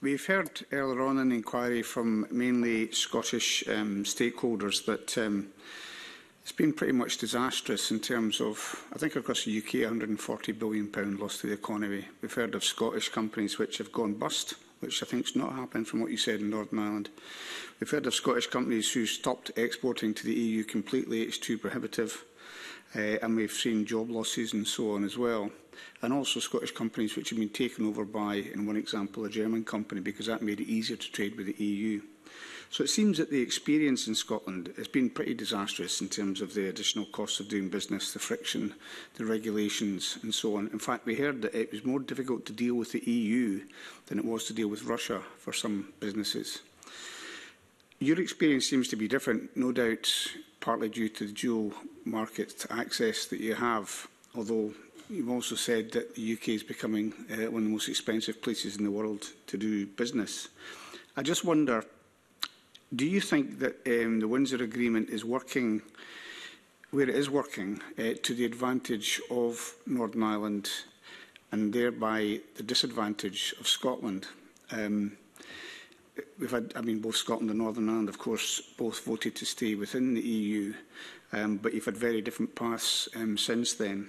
We've heard earlier on in the inquiry from mainly Scottish stakeholders that it's been pretty much disastrous in terms of, I think across the UK, £140 billion loss to the economy. We've heard of Scottish companies which have gone bust, which I think is not happened from what you said in Northern Ireland. We've heard of Scottish companies who stopped exporting to the EU completely. It's too prohibitive. And we've seen job losses and so on as well. And also Scottish companies which have been taken over by, in one example, a German company, because that made it easier to trade with the EU. So it seems that the experience in Scotland has been pretty disastrous in terms of the additional costs of doing business, the friction, the regulations and so on. In fact, we heard that it was more difficult to deal with the EU than it was to deal with Russia for some businesses. Your experience seems to be different, no doubt partly due to the dual market access that you have, although you've also said that the UK is becoming one of the most expensive places in the world to do business. I just wonder, do you think that the Windsor Agreement is working, where it is working, to the advantage of Northern Ireland and thereby the disadvantage of Scotland? We've had, both Scotland and Northern Ireland, of course, both voted to stay within the EU, but you've had very different paths since then.